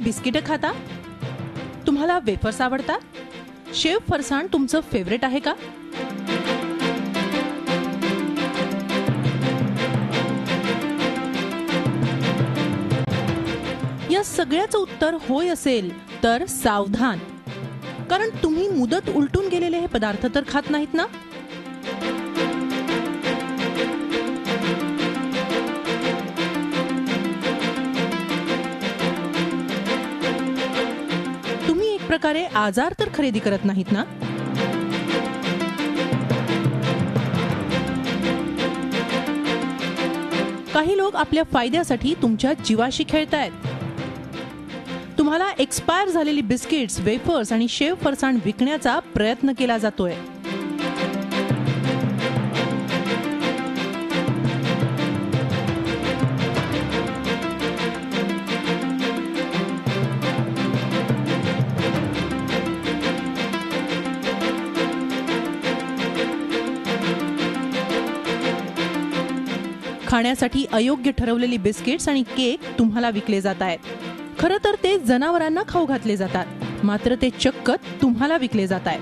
Biscuit खाता? तुम्हाला wafers आवडतात? शेव फरसाण तुमचं फेवरेट आहे का? या सगळ्याचं उत्तर होय असेल तर सावधान, कारण तुम्ही मुदत उलटून गेलेले हे पदार्थ तर खात नाहीत ना? तुम्ही एक प्रकारे आजार तर खरेदी करत नाहीत ना? काही लोक आपल्या फायद्यासाठी तुमच्या जीवाशी खेळतायत. तुम्हाला एक्सपायर झालेली बिस्किट्स, वेफर्स आणि शेव फरसाण विकण्याचा प्रयत्न केला जातोय. खाण्यासाठी अयोग्य ठरवलेली बिस्किट्स आणि केक तुम्हाला विकले जात आहेत. खरं तर ते जनावरांना खाऊ घातले जातात, मात्र ते चक्क तुम्हाला विकले जात आहेत.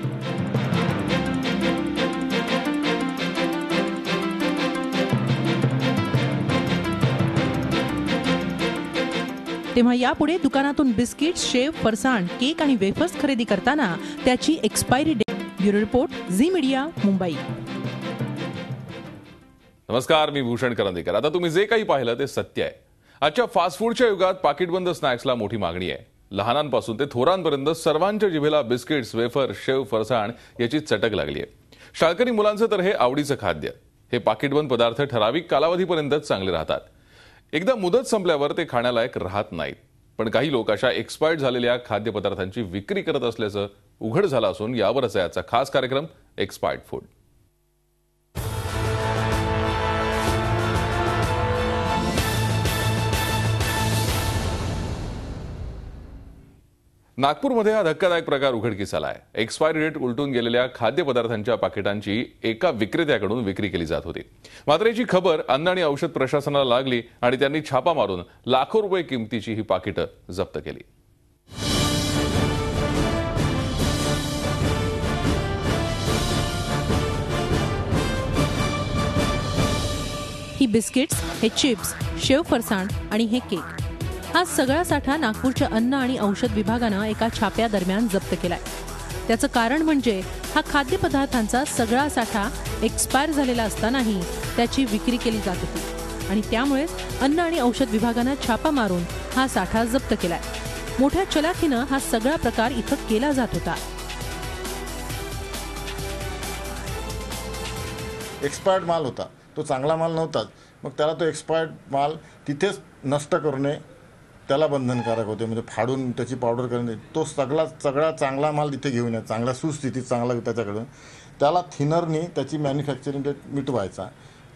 तेव्हा यापुढे दुकानातून बिस्किट्स, शेव, फरसाण, केक आणि वेफर्स खरेदी करताना त्याची expiry date. Bureau report, Zee media, Mumbai. नमस्कार, मी भूषण करंदीकर. आता तुम्ही जे काही पाहिलं ते सत्य आहे. आजच्या फास्ट फूडच्या युगात पाकिटबंद स्नॅक्सला मोठी मागणी आहे. लहानांपासून ते थोरांपर्यंत सर्वांच्या जिभेला बिस्किट्स, वेफर, शेव, फरसाण याची चटक लागली आहे. शाळकरी मुलांचं तर हे आवडीचं खाद्य. हे पाकिटबंद पदार्थ ठराविक कालावधीपर्यंतच चांगले राहतात. एकदा मुदत संपल्यावर ते खाण्यालायक राहत नाहीत. पण काही लोक अशा एक्सपायर्ड झालेल्या खाद्यपदार्थांची विक्री करत असल्याचं उघड झालं असून यावरच आहे आजचा खास कार्यक्रम एक्सपायर्ड फूड. नागपूरमध्ये हा धक्कादायक प्रकार उघडकीस आला आहे. एक्सपायरी डेट उलटून गेलेल्या खाद्यपदार्थांच्या पाकिटांची एका विक्रेत्याकडून विक्री केली जात होती. मात्र याची खबर अन्न आणि औषध प्रशासनाला लागली आणि त्यांनी छापा मारून लाखो रुपये किमतीची ही पाकिटं जप्त केली. ही बिस्किट्स, हे चिप्स, शेव फरसाण आणि हे केक, हा सगळा साठा नागपूरच्या अन्न आणि औषध विभागानं एका छाप्यादरम्यान जप्त केलाय. त्याचं कारण म्हणजे हा खाद्यपदार्थांचा सगळा साठा एक्सपायर झालेला असतानाही त्याची विक्री केली जात होती आणि त्यामुळेच अन्न आणि औषध विभागानं छापा मारून हा साठा जप्त केलाय. मोठ्या चलाखीनं हा सगळा प्रकार इथं केला जात होता. एक्सपायर्ड माल होता, तो चांगला माल नव्हताच. मग त्याला तो एक्सपायर्ड माल तिथेच नष्ट करणे त्याला बंधनकारक होते. म्हणजे फाडून त्याची पावडर करणे, तो सगळा चांगला माल तिथे घेऊन यायचा, चांगला सुस्थितीत चांगला त्याच्याकडून. त्याला थिनरनी त्याची मॅन्युफॅक्चरिंग डेट मिटवायचा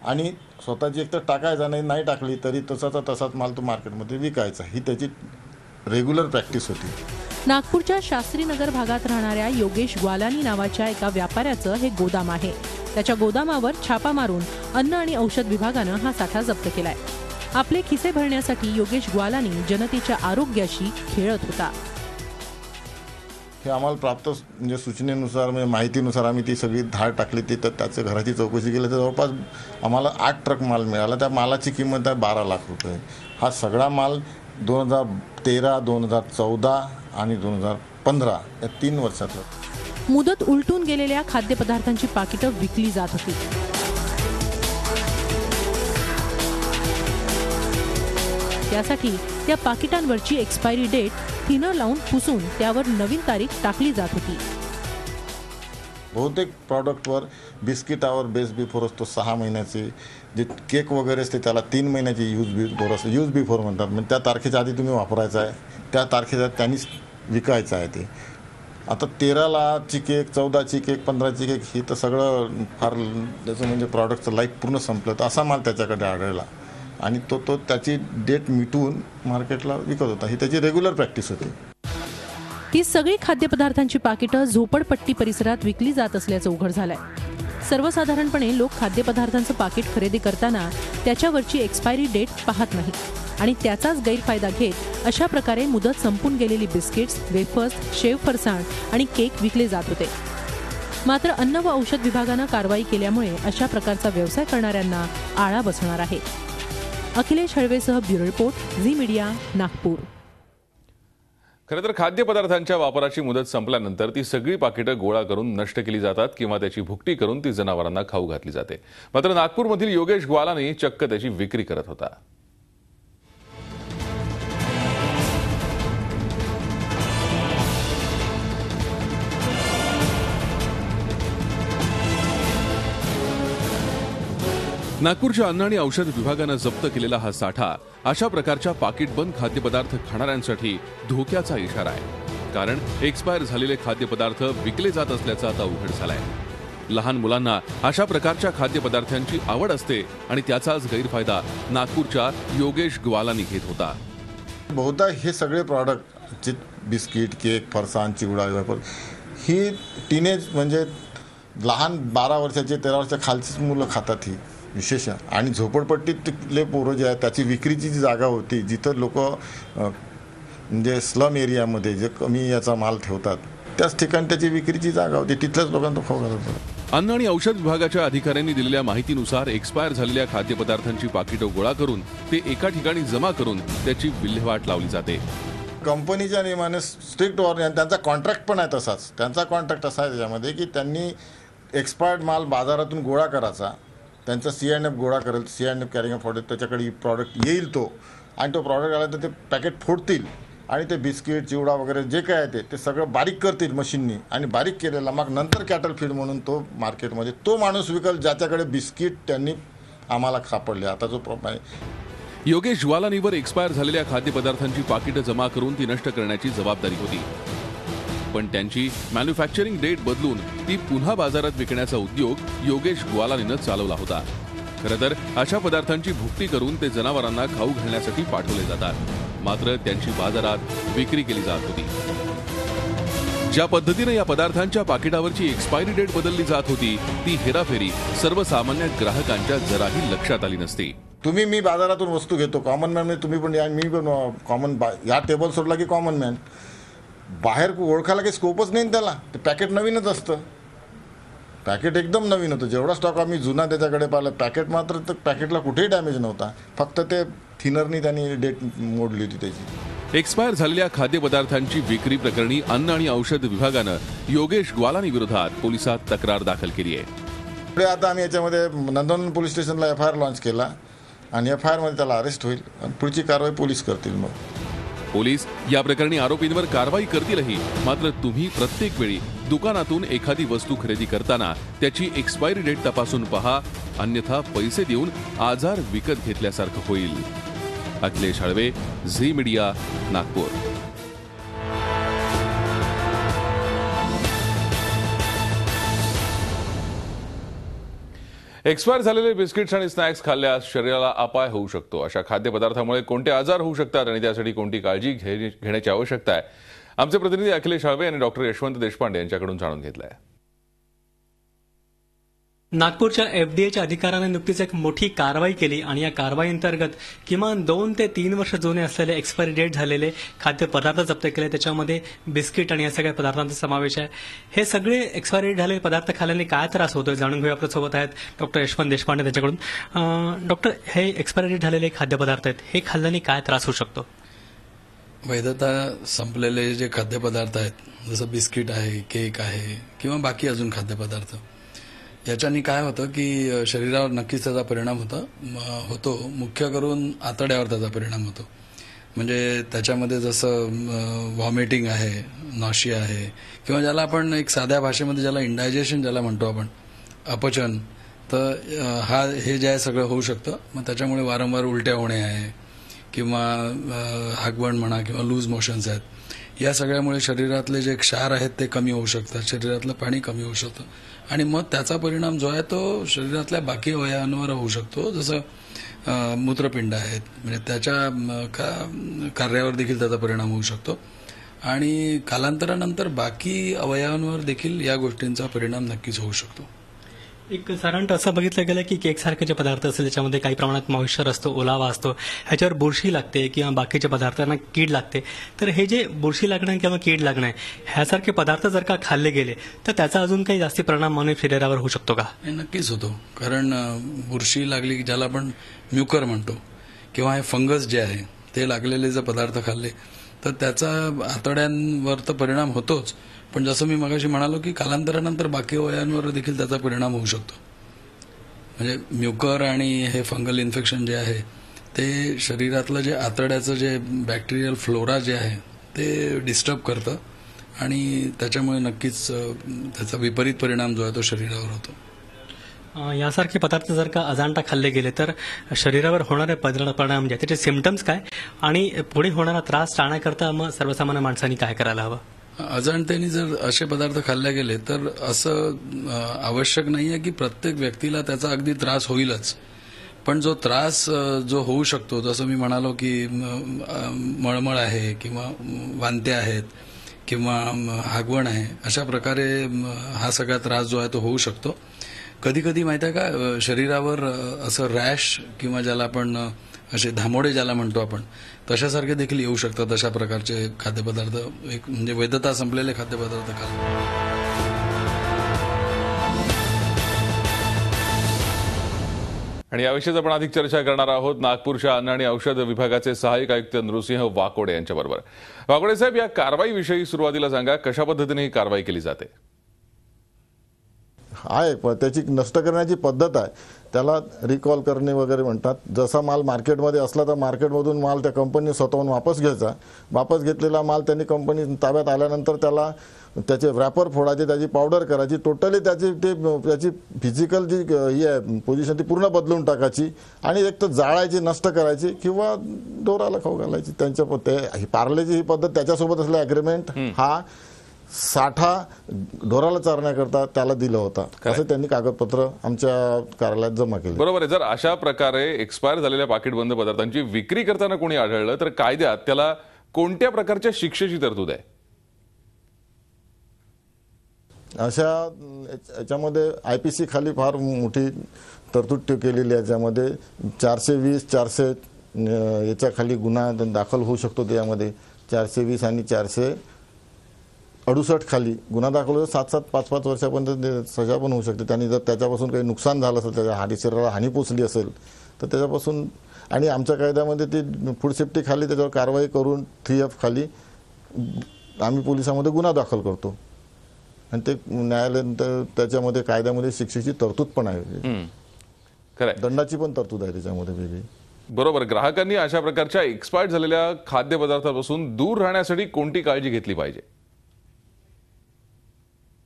आणि स्वतःची एकतर टाकायचा, नाही टाकली तरी तसाच माल तो मार्केटमध्ये विकायचा. ही त्याची रेग्युलर प्रॅक्टिस होती. नागपूरच्या शास्त्रीनगर भागात राहणाऱ्या योगेश ग्वालानी नावाच्या एका व्यापाऱ्याचं हे गोदाम आहे. त्याच्या गोदामावर छापा मारून अन्न आणि औषध विभागानं हा साठा जप्त केलाय. आपले खिसे भरण्यासाठी योगेश ग्वालानी जनतेच्या आरोग्याशी खेळत होता. हे आम्हाला प्राप्त म्हणजे सूचनेनुसार, म्हणजे माहितीनुसार आम्ही ती सगळी धाड टाकली. ती तर त्याच्या घराची चौकशी केली तर जवळपास आम्हाला 8 ट्रक माल मिळाला. त्या मालाची किंमत आहे 12 लाख रुपये. हा सगळा माल 2013, 2014 आणि 2015 या 3 वर्षातला. मुदत उलटून गेलेल्या खाद्यपदार्थांची पाकिटं विकली जात होती. त्यासाठी त्या पाकिटांवरची एक्सपायरी डेट थिनर लावून पुसून त्यावर नवीन तारीख टाकली जात होती. बहुतेक प्रॉडक्टवर बिस्किटावर बेस बिफोर असतो 6 महिन्याचे. जे केक वगैरे असते त्याला 3 महिन्याची यूज बिफोर असते. यूज बिफोर म्हणतात, म्हणजे त्या तारखेच्या आधी तुम्ही वापरायचा आहे, त्या तारखेच्या त्यांनीच विकायचं आहे ते. आता 13ची केक, 14ची केक, 15ची केक, ही तर सगळं फार त्याचं म्हणजे प्रॉडक्टचं लाईफ पूर्ण संपलं. तर असा माल त्याच्याकडे आढळला आणि तो त्याची डेट मिटवून मार्केटला विकत होता. ही त्याची रेग्युलर प्रॅक्टिस होती. ही सगळी खाद्यपदार्थांची पाकिटं झोपडपट्टी परिसरात विकली जात असल्याचं उघड झालंय. सर्वसाधारणपणे लोक खाद्यपदार्थांचं पाकिट खरेदी करताना त्याच्यावरची एक्सपायरी डेट पाहत नाहीत. आणि त्याचाच गैरफायदा घेत अशा प्रकारे मुदत संपून गेलेली बिस्किट्स, वेफर्स, शेव फरसाण आणि केक विकले जात होते. मात्र अन्न व औषध विभागानं कारवाई केल्यामुळे अशा प्रकारचा व्यवसाय करणाऱ्यांना आळा बसणार आहे. अखिलेश हळवेसह bureau report, Zee media, Nagpur. खरं तर खाद्यपदार्थांच्या वापराची मुदत संपल्यानंतर ती सगळी पाकिटं गोळा करून नष्ट केली जातात किंवा त्याची भुकटी करून ती जनावरांना खाऊ घातली जाते. मात्र नागपूरमधील योगेश ग्वालानी चक्क त्याची विक्री करत होता. नागपूरच्या अन्न आणि औषध विभागानं जप्त केलेला हा साठा अशा प्रकारच्या पाकिटबंद खाद्यपदार्थ खाणाऱ्यांसाठी धोक्याचा इशारा आहे. कारण एक्सपायर झालेले खाद्यपदार्थ विकले जात असल्याचं आता उघड झालंय. लहान मुलांना अशा प्रकारच्या खाद्यपदार्थांची आवड असते आणि त्याचाच गैरफायदा नागपूरच्या योगेश ग्वालानी घेत होता. बहुधा हे सगळे प्रॉडक्ट जे बिस्किट, केक, फरसाण, चिवडा, वेफर ही टीनेज म्हणजे लहान 12 वर्षाचे 13 वर्षाच्या खालचीच मुलं खातात. ही विशेष आणि झोपडपट्टीतले पोरं जे आहेत त्याची विक्रीची जी जागा होती जिथं लोक म्हणजे स्लम एरियामध्ये जे कमी याचा माल ठेवतात त्याच ठिकाणी त्याची विक्रीची जागा होती, तिथल्याच लोकांना खाऊ घालत होता. अन्न आणि औषध विभागाच्या अधिकाऱ्यांनी दिलेल्या माहितीनुसार एक्सपायर झालेल्या खाद्यपदार्थांची पाकिटं गोळा करून ते एका ठिकाणी जमा करून त्याची विल्हेवाट लावली जाते. कंपनीच्या नियमाने स्ट्रिक्ट वॉर्निंग, त्यांचा कॉन्ट्रॅक्ट पण आहे तसाच. त्यांचा कॉन्ट्रॅक्ट असा आहे त्याच्यामध्ये की त्यांनी एक्सपायर्ड माल बाजारातून गोळा करायचा, त्यांचा C&F गोळा करेल, C&F कॅरिंग फॉर त्याच्याकडे प्रॉडक्ट येईल तो, आणि तो प्रॉडक्ट आला तर ते पॅकेट फोडतील आणि ते बिस्किट, चिवडा वगैरे जे काय आहे ते सगळं बारीक करतील मशीननी, आणि बारीक केलेला मग नंतर कॅटल फीड म्हणून तो मार्केटमध्ये तो माणूस विकल ज्याच्याकडे बिस्किट त्यांनी आम्हाला सापडले. आता जो प्रॉब्लेम आहे योगेश ग्वालानीवर एक्सपायर झालेल्या खाद्यपदार्थांची पाकिटं जमा करून ती नष्ट करण्याची जबाबदारी होती. पण त्यांची मॅन्युफॅक्चरिंग डेट बदलून ती पुन्हा बाजारात विकण्याचा उद्योग योगेश ग्वालानीनं चालवला होता. खरं तर अशा पदार्थांची भुकटी करून ते जनावरांना खाऊ घालण्यासाठी पाठवले जातात. मात्र त्यांची बाजारात विक्री केली जात होती. ज्या पद्धतीने या पदार्थांच्या पाकिटावरची एक्सपायरी डेट बदलली जात होती ती हेराफेरी सर्वसामान्य ग्राहकांच्या जराही लक्षात आली नसती. मी बाजारातून वस्तू घेतो, कॉमन मॅन तुम्ही पण या, मी पण कॉमन, या टेबल सोडला की कॉमन मॅन, बाहेर ओळखायला काही स्कोपच नाही त्याला. ते पॅकेट नवीनच असतं, पॅकेट एकदम नवीन होतं. जेवढा स्टॉक आम्ही जुना त्याच्याकडे पाहिला, पॅकेट मात्र तर पॅकेटला कुठेही डॅमेज नव्हता, फक्त ते थिनरनी त्यांनी डेट मोडली होती त्याची. एक्सपायर झालेल्या खाद्यपदार्थांची विक्री प्रकरणी अन्न आणि औषध विभागानं योगेश ग्वालानी विरोधात पोलिसात तक्रार दाखल केली आहे. आता आम्ही याच्यामध्ये नंदनवन पोलीस स्टेशनला FIR लॉन्च केला आणि FIR मध्ये त्याला अरेस्ट होईल आणि पुढची कारवाई पोलीस करतील. मग पोलीस या प्रकरणी आरोपींवर कारवाई करतीलही. मात्र तुम्ही प्रत्येक वेळी दुकानातून एखादी वस्तू खरेदी करताना त्याची एक्सपायरी डेट तपासून पहा, अन्यथा पैसे देऊन आजार विकत घेतल्यासारखं होईल. Akhilesh Halwe, Zee media, Nagpur. Expire झालेले बिस्किट्स आणि स्नॅक्स खाल्ल्यास शरीराला अपाय होऊ शकतो. अशा खाद्यपदार्थामुळे कोणते आजार होऊ शकतात आणि त्यासाठी कोणती काळजी घेण्याची आवश्यकता आहे, आमचे प्रतिनिधी अखिलेश हळवे यांनी डॉक्टर यशवंत देशपांडे यांच्याकडून जाणून घेतलं आहे. नागपूरच्या FDAच्या अधिकाऱ्याने नुकतीच एक मोठी कारवाई केली आणि या कारवाई अंतर्गत किमान 2 ते 3 वर्ष जुने असलेले एक्सपायरी डेट झालेले खाद्यपदार्थ जप्त केले. त्याच्यामध्ये बिस्किट आणि या सगळ्या पदार्थांचा समावेश आहे. हे सगळे एक्सपायरी डेट झालेले पदार्थ खाल्ल्याने काय त्रास होतोय जाणून घेऊया. आपल्यासोबत आहेत डॉक्टर यशवंत देशपांडे त्यांच्याकडून. डॉक्टर, हे एक्सपायरी डेट झालेले खाद्यपदार्थ आहेत, हे खाल्ल्याने काय त्रास होऊ शकतो? वैधता संपलेले जे खाद्यपदार्थ आहेत, जसं बिस्किट आहे, केक आहे किंवा बाकी अजून खाद्यपदार्थ, याच्यानी काय होतं की शरीरावर नक्कीच त्याचा परिणाम होतो. मुख्य करून आतड्यावर त्याचा परिणाम होतो. म्हणजे त्याच्यामध्ये जसं व्हॉमिटिंग आहे, नॉशिया आहे, किंवा ज्याला आपण एक साध्या भाषेमध्ये ज्याला इंडायजेशन ज्याला म्हणतो आपण, अपचन, तर हे जे आहे सगळं होऊ शकतं. मग त्याच्यामुळे वारंवार उलट्या होणे आहे किंवा हागवण म्हणा किंवा लूज मोशन्स आहेत, या सगळ्यामुळे शरीरातले जे क्षार आहेत ते कमी होऊ शकतात, शरीरातलं पाणी कमी होऊ शकतं आणि मग त्याचा परिणाम जो आहे तो शरीरातल्या बाकी अवयवांवर होऊ शकतो. जसं मूत्रपिंड आहेत, म्हणजे त्याच्या कार्यावर देखील त्याचा परिणाम होऊ शकतो आणि कालांतरानंतर बाकी अवयवांवर देखील या गोष्टींचा परिणाम नक्कीच होऊ शकतो. एक साधारणतः असं बघितलं गेलं की केक सारखे जे पदार्थ असतील त्याच्यामध्ये काही प्रमाणात मॉइश्चर असतो, ओलावा असतो, ह्याच्यावर बुरशी लागते किंवा बाकीच्या पदार्थांना कीड लागते. तर हे जे बुरशी लागणं किंवा कीड लागणं ह्यासारखे पदार्थ जर का खाल्ले गेले तर त्याचा अजून काही जास्ती परिणाम मानवी शरीरावर होऊ शकतो का? हे नक्कीच होतो. कारण बुरशी लागली की ज्याला आपण म्युकर म्हणतो किंवा हे फंगस जे आहे ते लागलेले जर पदार्थ खाल्ले तर त्याचा आतड्यांवर तर परिणाम होतोच, पण जसं मी मगाशी म्हणालो की कालांतरानंतर बाकी अवयवांवर देखील त्याचा परिणाम होऊ शकतो. म्हणजे म्युकर आणि हे फंगल इन्फेक्शन जे आहे ते शरीरातलं जे आतड्याचं जे बॅक्टेरियल फ्लोरा जे आहे ते डिस्टर्ब करतं आणि त्याच्यामुळे नक्कीच त्याचा विपरीत परिणाम जो आहे तो शरीरावर होतो. यासारखे पदार्थ जर का अजाणता खाल्ले गेले तर शरीरावर होणारे परिणाम म्हणजे त्याचे सिम्पटम्स काय आणि पुढे होणारा त्रास टाळण्याकरता मग सर्वसामान्य माणसांनी काय करायला हवं? अजाणतेने जर असे पदार्थ खाल्ले गेले तर असं आवश्यक नाहीये की प्रत्येक व्यक्तीला त्याचा अगदी त्रास होईलच, पण जो त्रास जो होऊ शकतो, जसं मी म्हणालो की मळमळ आहे किंवा वांते आहेत किंवा हागवण आहे, अशा प्रकारे हा सगळा त्रास जो आहे तो होऊ शकतो. कधी कधी माहिती आहे का, शरीरावर असं रॅश किंवा ज्याला आपण असे धामोडे ज्याला म्हणतो आपण तशासारखे देखील येऊ शकतात अशा प्रकारचे खाद्यपदार्थ, एक म्हणजे वैधता संपलेले खाद्यपदार्थ खाल्ले. आणि याविषयीच आपण अधिक चर्चा करणार आहोत नागपूरच्या अन्न आणि औषध विभागाचे सहाय्यक आयुक्त नृसिंह वाकोडे यांच्याबरोबर. वाकोडे साहेब, या कारवाईविषयी सुरुवातीला सांगा, कशा पद्धतीने ही कारवाई केली जाते? आहे त्याची नष्ट करण्याची पद्धत आहे, त्याला रिकॉल करणे वगैरे म्हणतात. जसा माल मार्केटमध्ये असला तर मार्केटमधून माल त्या कंपनी स्वतःहून वापस घ्यायचा. वापस घेतलेला माल त्यांनी कंपनी ताब्यात आल्यानंतर त्याला त्याचे रॅपर फोडायचे, त्याची पावडर करायची, टोटली त्याची फिजिकल जी ही आहे पोझिशन ती पूर्ण बदलून टाकायची आणि एक तर जाळायची, नष्ट करायची किंवा ढोराला खाऊ घालायची. त्यांच्या पार्लेची ही पद्धत, त्याच्यासोबत असलेला अग्रीमेंट हा साठा ढोराला चारण्याकरता त्याला दिलं होता, असं त्यांनी कागदपत्र आमच्या कार्यालयात जमा केले. बरोबर आहे. जर अशा प्रकारे एक्सपायर झालेल्या पाकिटबंद पदार्थांची विक्री करताना कोणी आढळलं तर कायद्यात त्याला कोणत्या प्रकारच्या शिक्षेची तरतूद आहे? अशा याच्यामध्ये IPC खाली फार मोठी तरतूद केलेली आहे, ज्यामध्ये 420, 400 याच्या खाली गुन्हा दाखल होऊ शकतो. त्यामध्ये 420 आणि 468 खाली गुन्हा दाखल होतो. 7-7, 5-5 वर्षापर्यंत सजा पण होऊ शकते. त्यांनी जर त्याच्यापासून काही नुकसान झालं असेल, त्याच्या शरीराला हानी पोचली असेल तर त्याच्यापासून, आणि आमच्या कायद्यामध्ये ती फूड सेफ्टी खाली त्याच्यावर कारवाई करून 3F खाली आम्ही पोलिसांमध्ये गुन्हा दाखल करतो आणि ते न्यायालयानंतर त्याच्यामध्ये कायद्यामध्ये शिक्षेची तरतूद पण आहे, दंडाची पण तरतूद आहे त्याच्यामध्ये वेगळी. बरोबर. ग्राहकांनी अशा प्रकारच्या एक्सपायर्ड झालेल्या खाद्यपदार्थांपासून दूर राहण्यासाठी कोणती काळजी घेतली पाहिजे?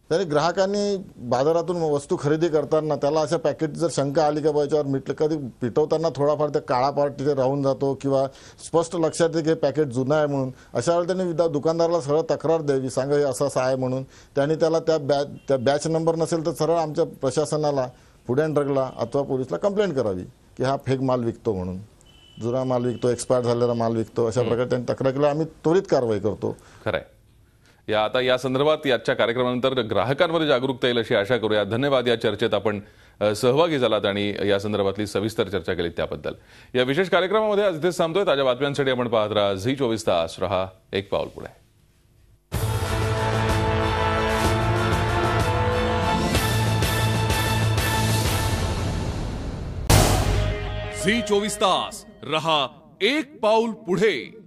तरी ग्राहकांनी बाजारातून वस्तू खरेदी करताना त्याला अशा पॅकेट जर शंका आली का याच्यावर मिटलं, कधी पिटवताना थोडाफार त्या काळा पार्ट तिथे राहून जातो किंवा स्पष्ट लक्षात येते की पॅकेट जुनं आहे म्हणून, अशा वेळेला त्यांनी दुकानदाराला सरळ तक्रार द्यावी, सांगा हे असं आहे म्हणून. त्यांनी त्याला त्या बॅच नंबर नसेल तर सरळ आमच्या प्रशासनाला, फूड अँड ड्रगला अथवा पोलिसला कंप्लेंट करावी की हा फेक माल विकतो म्हणून, जुना माल विकतो, एक्सपायर झालेला माल विकतो, अशा प्रकारे त्यांनी तक्रार केली, आम्ही त्वरित कारवाई करतो. खरंय. आता या संदर्भात याच्या कार्यक्रमानंतर ग्राहकांमध्ये जागरूकता येईल अशी आशा करूया. धन्यवाद. या चर्चेत आपण सहभागी झालात आणि या संदर्भातली सविस्तर चर्चा केली त्याबद्दल. या विशेष कार्यक्रमामध्ये आज इथेच थांबतोय. ताज्या बातम्यांसाठी आपण पाहत राहा झी 24 तास. रहा एक पाऊल पुढे. झी 24 तास. रहा एक पाऊल पुढे.